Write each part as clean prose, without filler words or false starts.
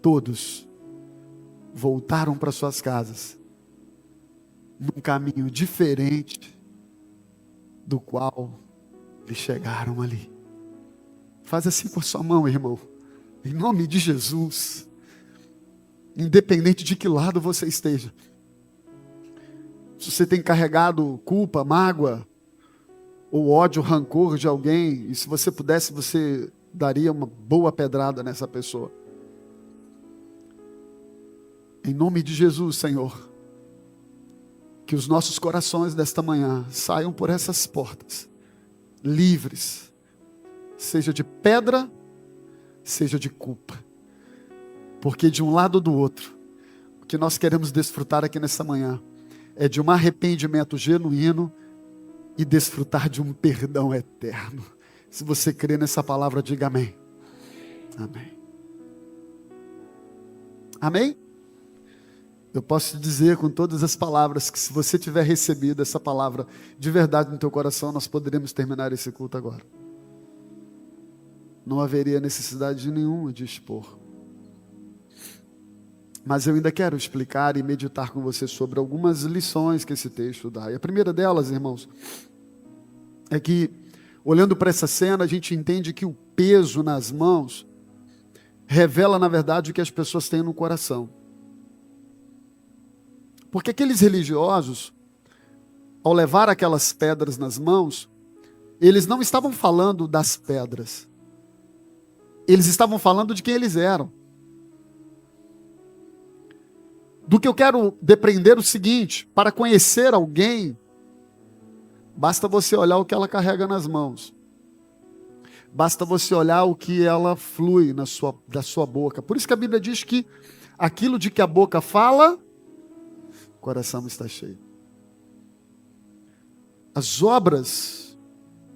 todos voltaram para suas casas num caminho diferente do qual eles chegaram ali. Faz assim com a sua mão, irmão. Em nome de Jesus. Independente de que lado você esteja. Se você tem carregado culpa, mágoa, ou ódio, rancor de alguém, e se você pudesse, você daria uma boa pedrada nessa pessoa. Em nome de Jesus, Senhor, que os nossos corações desta manhã saiam por essas portas, livres, seja de pedra, seja de culpa. Porque de um lado ou do outro, o que nós queremos desfrutar aqui nessa manhã é de um arrependimento genuíno e desfrutar de um perdão eterno. Se você crê nessa palavra, diga amém. Amém. Amém? Eu posso te dizer com todas as palavras que se você tiver recebido essa palavra de verdade no teu coração, nós poderíamos terminar esse culto agora. Não haveria necessidade nenhuma de expor. Mas eu ainda quero explicar e meditar com você sobre algumas lições que esse texto dá. E a primeira delas, irmãos, é que, olhando para essa cena, a gente entende que o peso nas mãos revela, na verdade, o que as pessoas têm no coração. Porque aqueles religiosos, ao levar aquelas pedras nas mãos, eles não estavam falando das pedras. Eles estavam falando de quem eles eram. Do que eu quero depreender o seguinte: para conhecer alguém, basta você olhar o que ela carrega nas mãos. Basta você olhar o que ela flui da sua boca. Por isso que a Bíblia diz que aquilo de que a boca fala, o coração está cheio. As obras,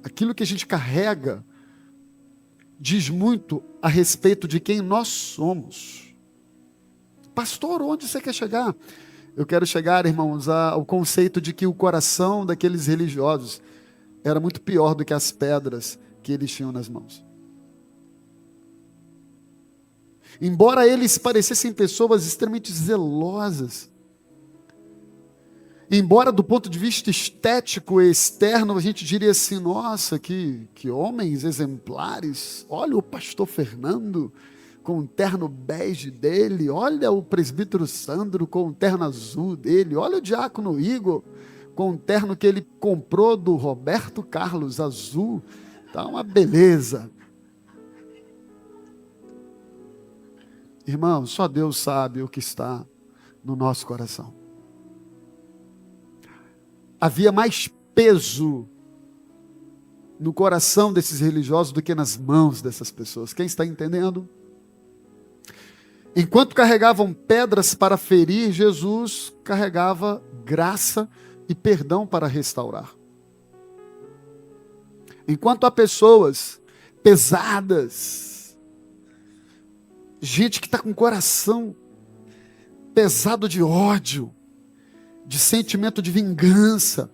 aquilo que a gente carrega, diz muito a respeito de quem nós somos. Pastor, onde você quer chegar? Eu quero chegar, irmãos, ao conceito de que o coração daqueles religiosos era muito pior do que as pedras que eles tinham nas mãos. Embora eles parecessem pessoas extremamente zelosas, embora do ponto de vista estético e externo a gente diria assim: nossa, que homens exemplares, olha o pastor Fernando com o terno bege dele, olha o presbítero Sandro com o terno azul dele, olha o diácono Igor com o terno que ele comprou do Roberto Carlos, azul, tá uma beleza. Irmão, só Deus sabe o que está no nosso coração. Havia mais peso no coração desses religiosos do que nas mãos dessas pessoas. Quem está entendendo? Enquanto carregavam pedras para ferir, Jesus carregava graça e perdão para restaurar. Enquanto há pessoas pesadas, gente que está com o coração pesado de ódio, de sentimento de vingança,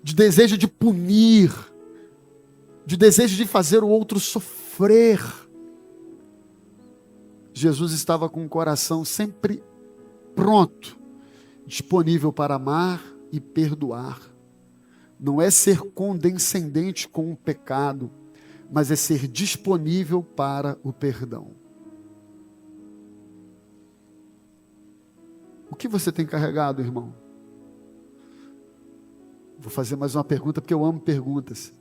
de desejo de punir, de desejo de fazer o outro sofrer, Jesus estava com o coração sempre pronto, disponível para amar e perdoar. Não é ser condescendente com o pecado, mas é ser disponível para o perdão. O que você tem carregado, irmão? Vou fazer mais uma pergunta, porque eu amo perguntas.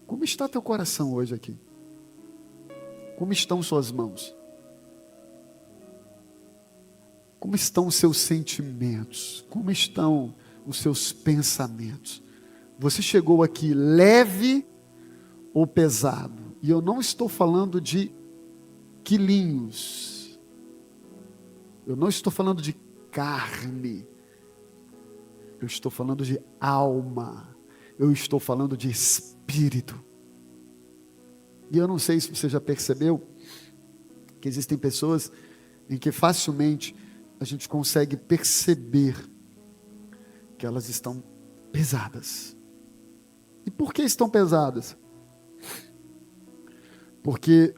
Como está teu coração hoje aqui? Como estão suas mãos? Como estão os seus sentimentos? Como estão os seus pensamentos? Você chegou aqui leve ou pesado? E eu não estou falando de quilinhos. Eu não estou falando de carne. Eu estou falando de alma. Eu estou falando de espírito. E eu não sei se você já percebeu que existem pessoas em que facilmente a gente consegue perceber que elas estão pesadas. E por que estão pesadas? Porque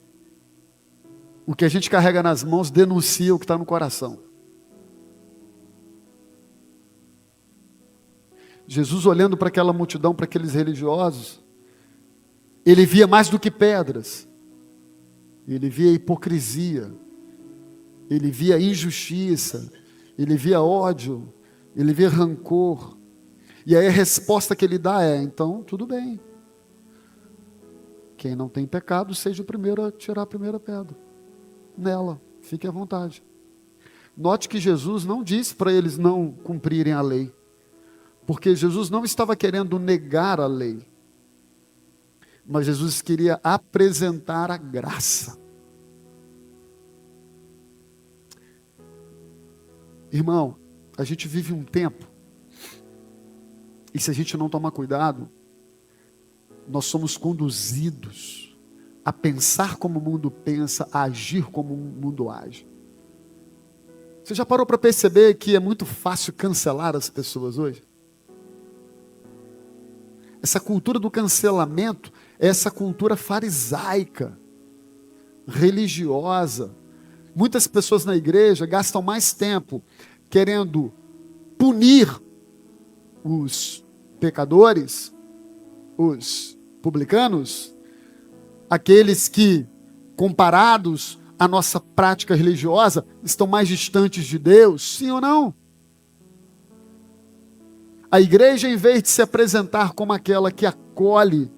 O que a gente carrega nas mãos denuncia o que está no coração. Jesus, olhando para aquela multidão, para aqueles religiosos, ele via mais do que pedras. Ele via hipocrisia. Ele via injustiça. Ele via ódio. Ele via rancor. E aí a resposta que ele dá é: então, tudo bem. Quem não tem pecado, seja o primeiro a tirar a primeira pedra. Nela, fique à vontade. Note que Jesus não disse para eles não cumprirem a lei. Porque Jesus não estava querendo negar a lei. Mas Jesus queria apresentar a graça. Irmão, a gente vive um tempo, e se a gente não tomar cuidado, nós somos conduzidos a pensar como o mundo pensa, a agir como o mundo age. Você já parou para perceber que é muito fácil cancelar as pessoas hoje? Essa cultura do cancelamento é essa cultura farisaica, religiosa. Muitas pessoas na igreja gastam mais tempo querendo punir os pecadores, os publicanos, aqueles que, comparados à nossa prática religiosa, estão mais distantes de Deus, sim ou não? A igreja, em vez de se apresentar como aquela que acolhe,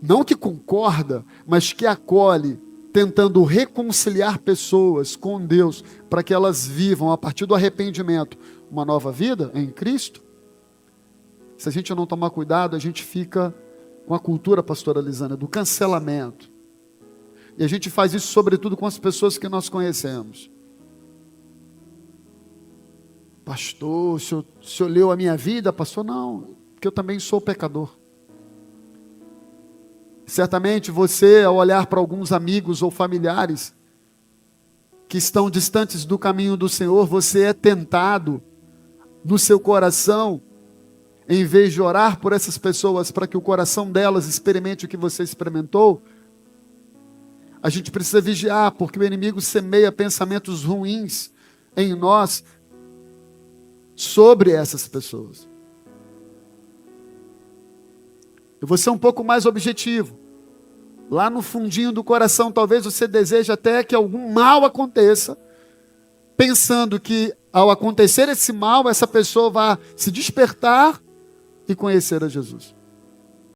não que concorda, mas que acolhe, tentando reconciliar pessoas com Deus, para que elas vivam, a partir do arrependimento, uma nova vida em Cristo. Se a gente não tomar cuidado, a gente fica com a cultura, pastora Lisânia, do cancelamento. E a gente faz isso sobretudo com as pessoas que nós conhecemos. Pastor, o senhor leu a minha vida? Pastor, não, porque eu também sou pecador. Certamente você, ao olhar para alguns amigos ou familiares que estão distantes do caminho do Senhor, você é tentado no seu coração, em vez de orar por essas pessoas para que o coração delas experimente o que você experimentou. A gente precisa vigiar, porque o inimigo semeia pensamentos ruins em nós sobre essas pessoas. Eu vou ser um pouco mais objetivo. Lá no fundinho do coração, talvez você deseje até que algum mal aconteça, pensando que ao acontecer esse mal, essa pessoa vai se despertar e conhecer a Jesus.